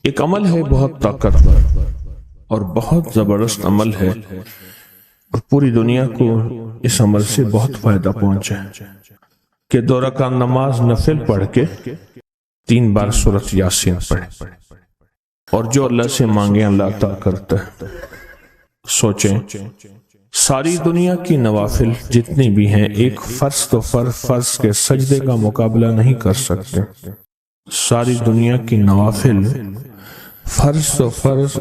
ایک عمل ہے بہت طاقتور اور بہت زبردست عمل ہے، اور پوری دنیا کو اس عمل سے بہت فائدہ پہنچا ہے کہ 2 رکعت نماز نفل پڑھ کے 3 بار سورۃ یاسین پڑھے، اور جو اللہ سے مانگے اللہ عطا کرتا ہے۔ سوچیں، ساری دنیا کی نوافل جتنی بھی ہیں ایک فرض تو فرض کے سجدے کا مقابلہ نہیں کر سکتے۔ ساری دنیا کی نوافل فرض تو فرض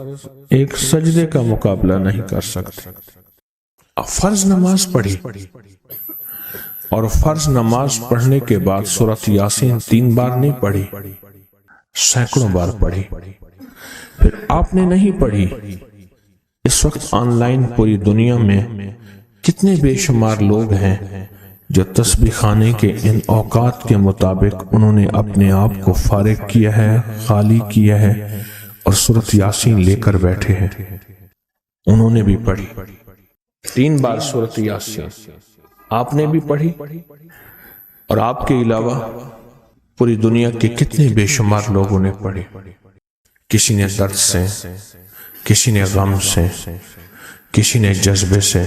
ایک سجدے کا مقابلہ نہیں کر سکتے۔ فرض نماز پڑھی اور فرض نماز پڑھنے کے بعد سورۃ یاسین 3 بار نہیں پڑھی، سینکڑوں بار پڑھی۔ پھر آپ نے نہیں پڑھی، اس وقت آن لائن پوری دنیا میں کتنے بے شمار لوگ ہیں جو تسبیح خانے کے ان اوقات کے مطابق انہوں نے اپنے آپ کو فارغ کیا ہے، خالی کیا ہے، اور سورۃ یاسین لے کر بیٹھے ہیں۔ انہوں نے بھی پڑھی 3 بار سورۃ یاسین، آپ نے بھی پڑھی، اور آپ کے علاوہ پوری دنیا کے کتنے بے شمار لوگوں نے پڑھی۔ کسی نے درد سے، کسی نے غم سے، کسی نے جذبے سے،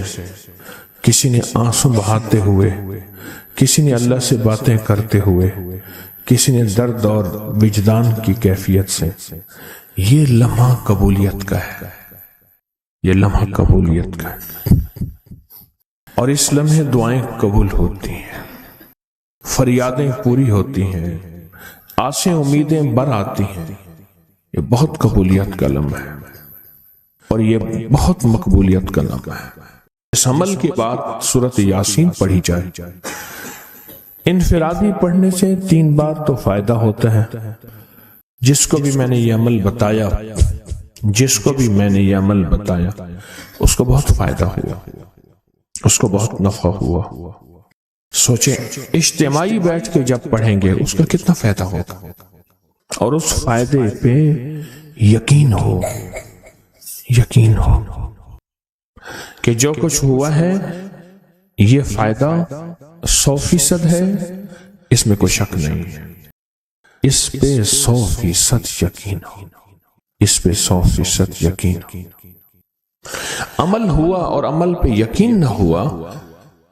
کسی نے آنسو بہاتے ہوئے، کسی نے اللہ سے باتیں کرتے ہوئے، کسی نے درد اور وجدان کی کیفیت سے۔ یہ لمحہ قبولیت کا ہے، یہ لمحہ قبولیت کا ہے، اور اس لمحے دعائیں قبول ہوتی ہیں، فریادیں پوری ہوتی ہیں، آسیں امیدیں بر آتی ہیں۔ یہ بہت قبولیت کا لمحہ ہے، اور یہ بہت مقبولیت کا لمحہ ہے۔ اس عمل کے بعد سورۃ یاسین پڑھی جائے۔ انفرادی پڑھنے سے 3 بار تو فائدہ ہوتا ہے۔ جس کو بھی میں نے یہ عمل بتایا، اس کو بہت فائدہ ہوا، اس کو بہت نفع ہوا۔ سوچیں، اجتماعی بیٹھ کے جب پڑھیں گے اس کا کتنا فائدہ ہوگا، اور اس فائدے پہ یقین ہو کہ جو کچھ ہوا ہے یہ فائدہ 100% ہے، اس میں کوئی شک نہیں ہے، اس پہ 100% یقین ہو، اس پہ 100% یقین ہو۔ عمل ہوا اور عمل پہ یقین نہ ہوا،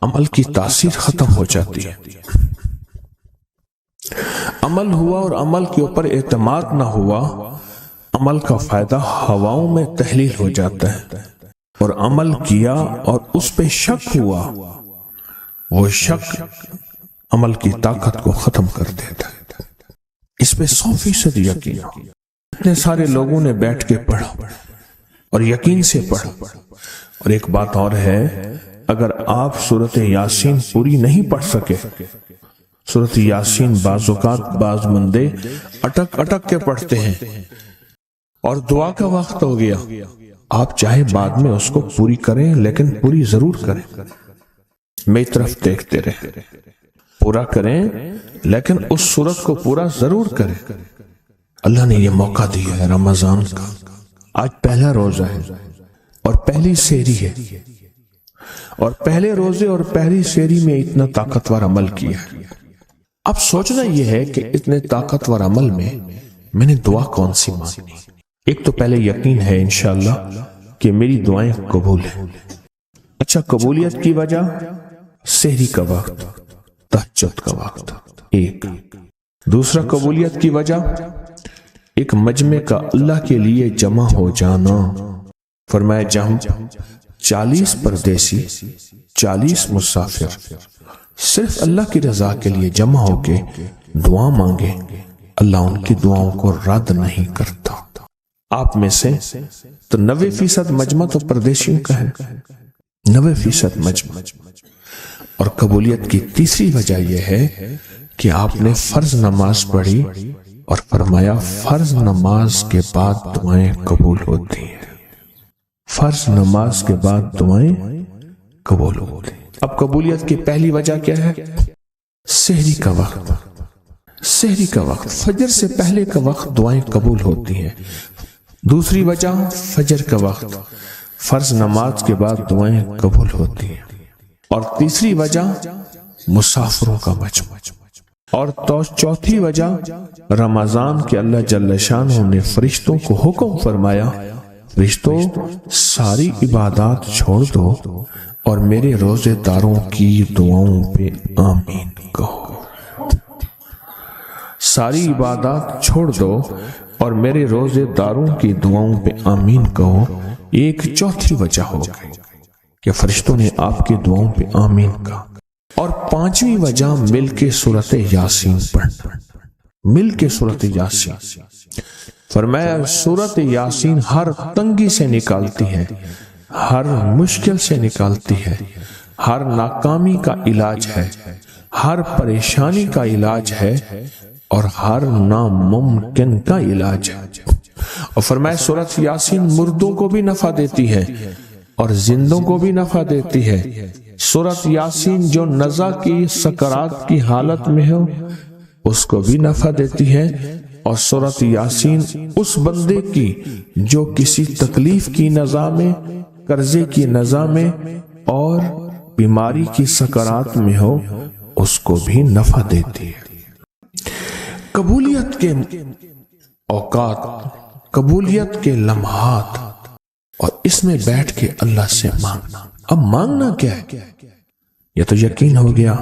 عمل کی تاثیر ختم ہو جاتی ہے۔ عمل ہوا اور عمل کے اوپر اعتماد نہ ہوا، عمل کا فائدہ ہواؤں میں تحلیل ہو جاتا ہے، اور عمل کیا اور اس پہ شک ہوا، وہ شک عمل کی طاقت کو ختم کر دیتا ہے۔ اس پہ 100% یقین ہو۔ اتنے سارے لوگوں نے بیٹھ کے پڑھا اور یقین سے پڑھا۔ اور ایک بات اور ہے، اگر آپ سورۃ یاسین پوری نہیں پڑھ سکے، سورۃ یاسین بعض اوقات بعض بندے اٹک کے پڑھتے ہیں، اور دعا کا وقت ہو گیا، آپ چاہے بعد میں اس کو پوری کریں لیکن پوری ضرور کریں، میری طرف دیکھتے رہیں، پورا کریں لیکن اس سورت کو پورا ضرور کریں۔ اللہ نے یہ موقع دیا ہے رمضان کا، آج پہلا روزہ ہے اور پہلی سحری ہے، اور پہلے روزے اور پہلی سحری میں اتنا طاقتور عمل کیا ہے۔ اب سوچنا یہ ہے کہ اتنے طاقتور عمل میں نے دعا کون سی مانگی۔ ایک تو پہلے یقین ہے انشاءاللہ کہ میری دعائیں قبول ہیں۔ اچھا، قبولیت کی وجہ سحری کا وقت، تہجد کا وقت، ایک دوسرا قبولیت کی وجہ ایک مجمع کا اللہ کے لیے جمع ہو جانا۔ فرمایا جہاں 40 پردیسی، 40 مسافر صرف اللہ کی رضا کے لیے جمع ہو کے دعا مانگے، اللہ ان کی دعاؤں کو رد نہیں کرتا۔ آپ میں سے تو 90% مجمع تو پردیسیوں کا ہے، 90% مجمع۔ اور قبولیت کی تیسری وجہ یہ ہے کہ آپ نے فرض نماز پڑھی اور فرمایا فرض نماز کے بعد دعائیں قبول ہوتی ہیں، فرض نماز کے بعد دعائیں قبول ہوتی ہیں۔ اب قبولیت کی پہلی وجہ کیا ہے؟ سحری کا وقت، سحری کا وقت، فجر سے پہلے کا وقت دعائیں قبول ہوتی ہیں۔ دوسری وجہ فجر کا وقت، فرض نماز کے بعد دعائیں قبول ہوتی ہیں۔ اور تیسری وجہ مسافروں کا مجمع، اور تو چوتھی وجہ رمضان کے اللہ جل شانہ نے فرشتوں کو حکم فرمایا، فرشتوں ساری عبادات چھوڑ دو اور میرے روزے داروں کی دعاؤں پہ آمین کہو۔ ساری عبادات چھوڑ دو اور میرے روزے داروں کی دعاؤں پہ آمین کہو۔ ایک چوتھی وجہ ہو گئی کہ فرشتوں نے آپ کی دعاؤں پہ آمین کہا۔ اور پانچویں وجہ مل کے سورۃ یاسین پڑھنا، مل کے سورۃ یاسین۔ فرمایا سورۃ یاسین ہر تنگی سے نکالتی ہے، ہر مشکل سے نکالتی ہے، ہر ناکامی کا علاج ہے، ہر پریشانی کا علاج ہے اور ہر ناممکن کا علاج ہے۔ اور فرمایا سورۃ یاسین مردوں کو بھی نفع دیتی ہے اور زندوں کو بھی نفع دیتی ہے۔ سورۃ یاسین جو نزع کی سکرات کی حالت میں ہو اس کو بھی نفع دیتی ہے، اور سورۃ یاسین اس بندے کی جو کسی تکلیف کی نزع میں، قرضے کی نزع میں اور بیماری کی سکرات میں ہو اس کو بھی نفع دیتی ہے۔ قبولیت کے اوقات، قبولیت کے لمحات، اور اس میں بیٹھ کے اللہ سے مانگنا۔ اب مانگنا کیا ہے؟ یہ تو یقین ہو گیا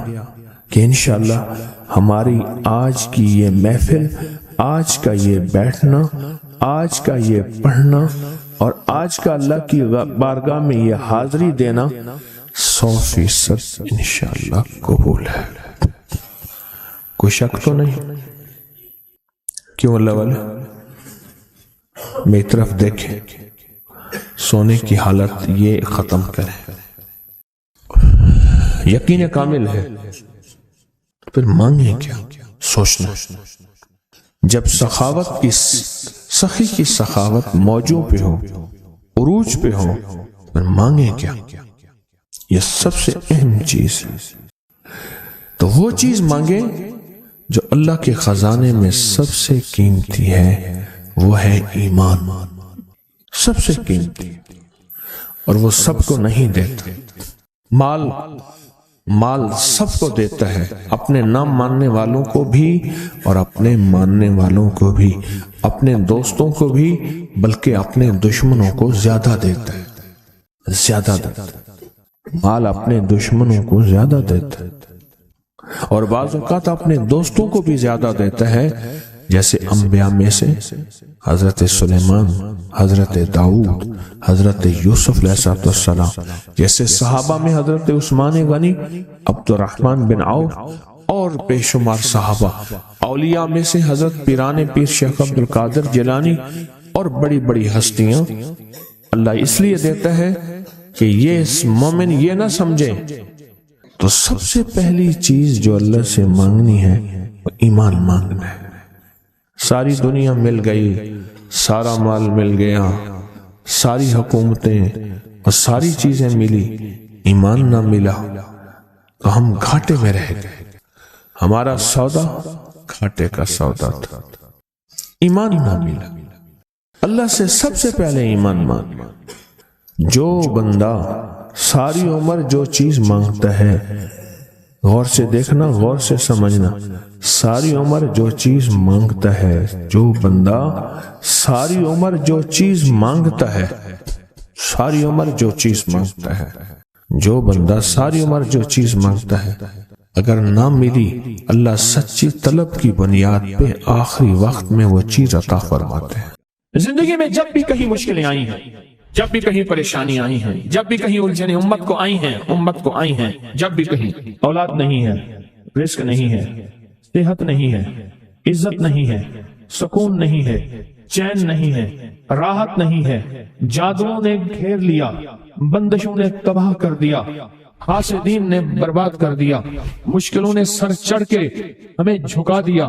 کہ انشاءاللہ ہماری آج کی یہ محفل، آج کا یہ بیٹھنا، آج کا یہ پڑھنا اور آج کا اللہ کی بارگاہ میں یہ حاضری دینا 100% انشاءاللہ قبول ہے۔ کوئی شک تو نہیں؟ کیوں اللہ والے میری طرف دیکھیں، سونے کی حالت یہ ختم کریں، یقین کامل ہے، پھر مانگیں کیا؟ سوچنا۔ جب سخاوت کی سخی کی سخاوت موجوں پہ ہو، عروج پہ ہو، پھر مانگیں کیا؟ یہ سب سے اہم چیز ہے۔ تو وہ چیز مانگیں جو اللہ کے خزانے میں سب سے قیمتی ہے، وہ ہے ایمان، سب سے قیمتی، اور وہ سب کو نہیں دیتا۔ مال سب کو دیتا ہے، اپنے نہ ماننے والوں کو بھی اور اپنے ماننے والوں کو بھی، اپنے دوستوں کو بھی، بلکہ اپنے دشمنوں کو زیادہ دیتا ہے، زیادہ دیتا ہے۔ مال اپنے دشمنوں کو زیادہ دیتا ہے اور بعض اوقات اپنے دوستوں کو بھی زیادہ دیتا ہے، جیسے انبیاء میں سے حضرت سلیمان، حضرت داؤد، حضرت یوسف علیہ السلام، جیسے صحابہ میں حضرت عثمان غنی، عبد الرحمن بن عوف اور بے شمار صحابہ، اولیاء میں سے حضرت پیران پیر شیخ عبد القادر جیلانی اور بڑی بڑی ہستیاں۔ اللہ اس لیے دیتا ہے کہ یہ مومن یہ نہ سمجھے۔ تو سب سے پہلی چیز جو اللہ سے مانگنی ہے وہ ایمان مانگنا ہے۔ ساری دنیا مل گئی، سارا مال مل گیا، ساری حکومتیں اور ساری چیزیں ملی، ایمان نہ ملا تو ہم گھاٹے میں رہ گئے۔ ہمارا سودا گھاٹے کا سودا تھا، ایمان نہ ملا۔ اللہ سے سب سے پہلے ایمان مانگنا۔ جو بندہ ساری عمر جو چیز مانگتا ہے، غور سے دیکھنا، غور سے سمجھنا، ساری عمر جو چیز مانگتا ہے، جو بندہ ساری عمر جو چیز مانگتا ہے، ساری عمر جو چیز مانگتا ہے، جو بندہ ساری عمر جو چیز مانگتا ہے، اگر نہ ملی، اللہ سچی طلب کی بنیاد پہ آخری وقت میں وہ چیز عطا فرماتے ہیں۔ زندگی میں جب بھی کہیں مشکلیں آئی ہیں، جب بھی کہیں پریشانی آئی ہیں، جب بھی کہیں الجھنیں امت کو آئی ہیں، جب بھی کہیں اولاد نہیں ہے، رزق نہیں ہے، صحت نہیں ہے، عزت نہیں ہے، سکون نہیں ہے، چین نہیں ہے، راحت نہیں ہے، جادوؤں نے گھیر لیا، بندشوں نے تباہ کر دیا، حاسدین نے برباد کر دیا، مشکلوں نے سر چڑھ کے ہمیں جھکا دیا،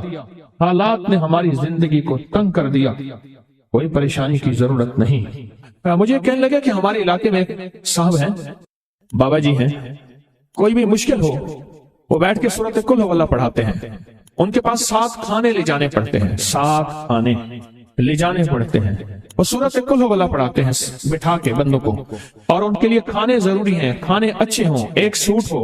حالات نے ہماری زندگی کو تنگ کر دیا، کوئی پریشانی کی ضرورت نہیں۔ مجھے کہنے لگا کہ ہمارے علاقے میں صاحب ہیں، بابا جی ہیں، کوئی بھی مشکل ہو وہ بیٹھ کے سورۃ کل ہو اللہ پڑھاتے ہیں۔ ان کے پاس 7 کھانے لے جانے پڑتے ہیں، 7 کھانے لے جانے پڑتے ہیں، وہ سورۃ کل ہو اللہ پڑھاتے ہیں بٹھا کے بندوں کو، اور ان کے لیے کھانے ضروری ہیں، کھانے اچھے ہوں، ایک سوٹ ہو،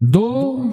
2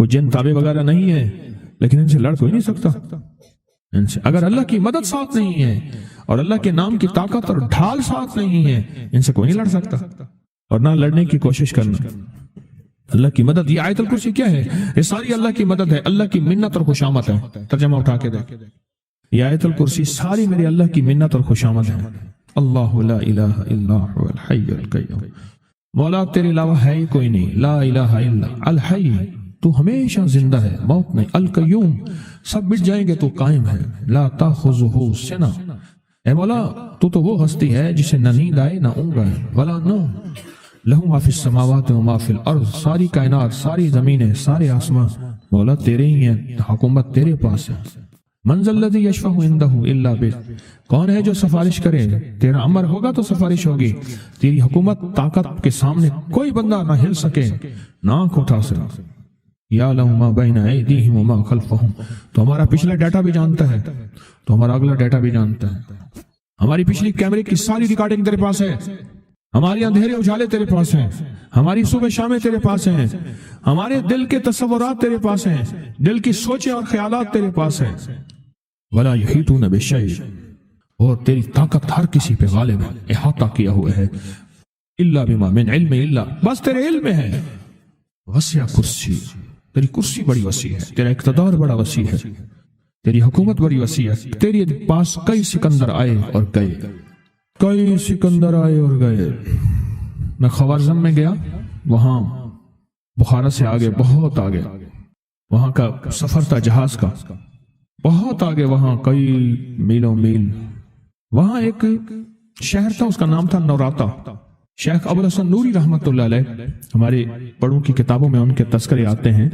وہ جن تابع وغیرہ نہیں ہے، لیکن ان سے لڑ کوئی نہیں سکتا ان سے، اگر اللہ کی مدد ساتھ نہیں ہے اور اللہ کے نام کی طاقت اور ڈھال ساتھ نہیں ہے، ان سے کوئی نہیں لڑ سکتا، اور نہ لڑنے کی کوشش کرنا۔ اللہ کی مدد، یہ آیت الکرسی کیا ہے؟ یہ ساری اللہ کی مدد ہے، اللہ کی منت اور خوشامد ہے۔ ترجمہ اٹھا کے دیکھ، یہ آیت الکرسی ساری میری اللہ کی منت اور خوشامد ہے۔ اللہ لا الہ الا هو الحی القیوم، مولا تیرے علاوہ ہے ہی کوئی نہیں، لا الہ الا الحی، تو ہمیشہ زندہ ہے، موت نہیں، القیوم، سب مٹ جائیں گے تو قائم ہے، لا تاخذہ سنہ، اے مولا تو وہ ہستی ہے جسے نہ نیند آئے نہ اونگ آئے، ولا نوم، لہو ما فی السماوات و ما فی الارض، ساری کائنات، ساری زمینیں، سارے آسمان مولا تیرے ہی ہیں، حکومت تیرے پاس ہے۔ من ذا الذی یشفع عندہ الا بإذنہ، کون ہے جو سفارش کرے؟ تیرا امر ہوگا تو سفارش ہوگی، تیری حکومت طاقت کے سامنے کوئی بندہ نہ ہل سکے، نہ آنکھ اٹھا سکے۔ یعلم ما بین ایدیہم وما خلفہم، تو ہمارا پچھلا ڈیٹا بھی جانتا ہے، تو ہمارا اگلا ڈیٹا بھی جانتا ہے، ہماری پچھلی کیمرے کی ساری ریکارڈنگ تیرے پاس ہے، ہماری اندھیرے اجالے تیرے پاس ہیں، ہماری صبح شامیں تیرے پاس ہیں، ہمارے دل کے تصورات تیرے پاس ہیں، دل کی سوچیں اور خیالات تیرے پاس ہیں۔ ولا یحیطون بشیء، اور تیری طاقت ہر کسی پہ غالب ہے، احاطہ کیا ہوا ہے، الا بما من علم، الا بس تیرے علم میں ہے، وسع کرسی، تیری کرسی بڑی وسیع ہے، تیرا اقتدار بڑا وسیع ہے، تیری حکومت بڑی وسیع ہے، تیری پاس کئی سکندر آئے اور گئے، کئی سکندر آئے اور گئے۔ میں خوارزم میں گیا، وہاں بخارا سے آگے، بہت آگے، وہاں کا سفر تھا جہاز کا، بہت آگے، وہاں کئی میلوں میل، وہاں ایک شہر تھا، اس کا نام تھا نوراتا۔ شیخ ابو الحسن نوری رحمت اللہ علیہ، ہمارے بڑوں کی کتابوں میں ان کے تذکرے آتے ہیں،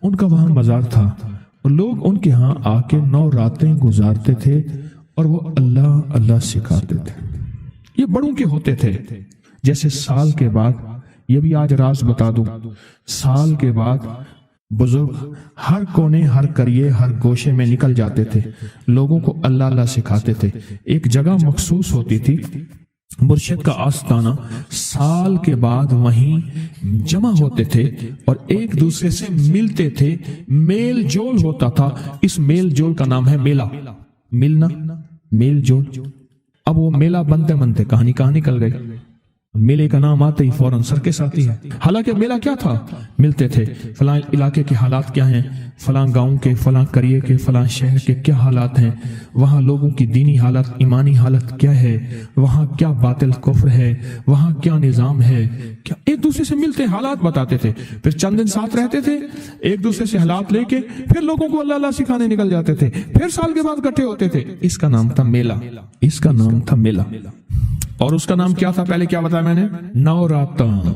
ان کا وہاں مزار تھا، اور لوگ ان کے ہاں آ کے 9 راتیں گزارتے تھے، اور وہ اللہ اللہ سکھاتے تھے۔ یہ بڑوں کے ہوتے تھے، جیسے سال کے بعد، یہ بھی آج راز بتا دوں، سال کے بعد بزرگ ہر کونے، ہر کریے، ہر گوشے میں نکل جاتے تھے، لوگوں کو اللہ اللہ سکھاتے تھے۔ ایک جگہ مخصوص ہوتی تھی، مرشد کا آستانہ، سال کے بعد وہیں جمع ہوتے تھے اور ایک دوسرے سے ملتے تھے، میل جول ہوتا تھا۔ اس میل جول کا نام ہے میلہ، ملنا، میل جول۔ اب وہ میلہ بنتے بنتے کہانی کہاں نکل گئی، میلے کا نام آتے ہی فوراً سرکس آتی ہے۔ حالانکہ میلہ کیا تھا؟ ملتے تھے، فلاں علاقے کے حالات کیا ہیں، فلاں گاؤں کے، فلاں قریے کے، فلاں شہر کے کیا حالات ہیں، وہاں لوگوں کی دینی حالت، ایمانی حالت کیا ہے، وہاں کیا باطل کفر ہے، وہاں کیا نظام ہے، کیا ایک دوسرے سے ملتے حالات بتاتے تھے، پھر چند دن ساتھ رہتے تھے، ایک دوسرے سے حالات لے کے پھر لوگوں کو اللہ اللہ سکھانے نکل جاتے تھے، پھر سال کے بعد اکٹھے ہوتے تھے۔ اس کا نام تھا میلہ، اس کا نام تھا میلہ۔ اور اس کا نام کیا تھا؟ پہلے کیا بتایا میں نے؟ نوراتاں۔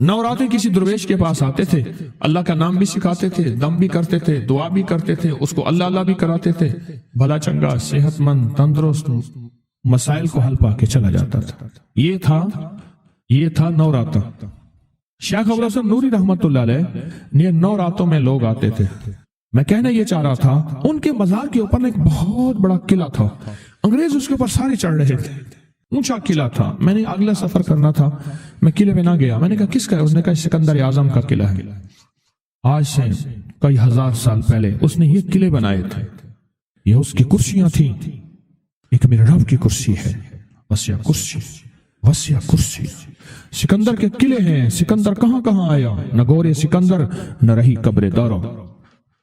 نوراتیں کسی درویش کے پاس آتے تھے، اللہ کا نام بھی سکھاتے تھے، دم بھی کرتے تھے، دعا بھی کرتے تھے، اس کو اللہ اللہ بھی کراتے تھے، بھلا چنگا، صحت مند، تندرست، مسائل کو حل پا کے چلا جاتا تھا۔ یہ تھا نوراتاں۔ شیخ ابو الحسن نوری رحمت اللہ علیہ نے 9 راتوں میں لوگ آتے تھے۔ میں کہنا یہ چاہ رہا تھا، ان کے مزار کے اوپر ایک بہت بڑا قلعہ تھا، انگریز اس کے اوپر سارے چڑھ رہے تھے، اونچا قلعہ تھا۔ میں نے اگلا سفر کرنا تھا، میں قلعے میں نہ گیا۔ میں نے کہا کس کا ہے؟ اس نے کہا سکندر اعظم کا قلعہ ہے، آج سے کئی ہزار سال پہلے اس نے یہ قلعے بنائے تھے، یہ اس کی کرسیاں تھیں۔ ایک میرے رب کی کرسی ہے، وسیع کرسی، وسیع کرسی۔ سکندر کے قلعے ہیں، سکندر کہاں کہاں آیا، نہ گورے سکندر نہ رہی قبر دارا،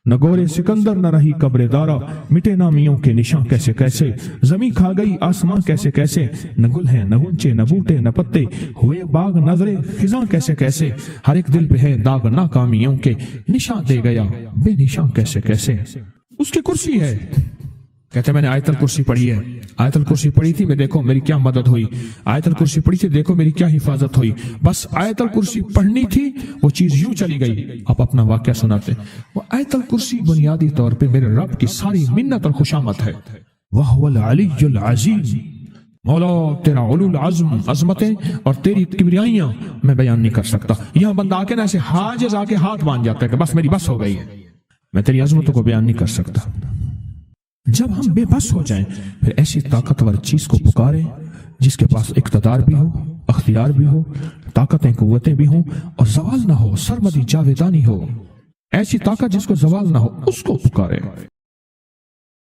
نہ گورے سکندر نہ رہی قبر دارا، مٹے نامیوں کے نشان کیسے کیسے، زمین کھا گئی آسمان کیسے کیسے، نہ گل ہیں نہ غنچے نہ بوٹے نہ پتے، ہوئے باغ نظرے خزاں کیسے کیسے، ہر ایک دل پہ ہے داغ ناکامیوں کے، نشان دے گیا بے نشان کیسے کیسے۔ اس کی کرسی ہے۔ کہتے میں نے آیت الکرسی پڑھی ہے، آیت الکرسی پڑھی تھی، میں دیکھو میری کیا مدد ہوئی، آیت الکرسی پڑھی تھی، دیکھو میری کیا حفاظت ہوئی۔ بس آیت الکرسی پڑھنی تھی، وہ چیز یوں چلی گئی۔ آپ اپنا واقعہ سناتے ہیں۔ وہ آیت الکرسی بنیادی طور پہ میرے رب کی ساری منت اور خوشامد ہے۔ وَهُوَ الْعَلِيُّ الْعَظِيمُ، مولا تیرا علو العظم، عظمتیں اور تیری کبریائیاں میں بیان نہیں کر سکتا۔ یہاں بندہ آ کے نا ایسے حاجز آ کے ہاتھ باندھ جاتا ہے کہ بس میری بس ہو گئی ہے، میں تیری عظمتوں کو بیان نہیں کر سکتا۔ جب ہم بے بس ہو جائیں پھر ایسی طاقتور چیز کو پکاریں جس کے پاس اقتدار بھی ہو، اختیار بھی ہو، طاقتیں قوتیں بھی ہوں اور زوال نہ ہو، سرمدی جاویدانی ہو۔ ایسی طاقت جس کو زوال نہ ہو اس کو پکارے۔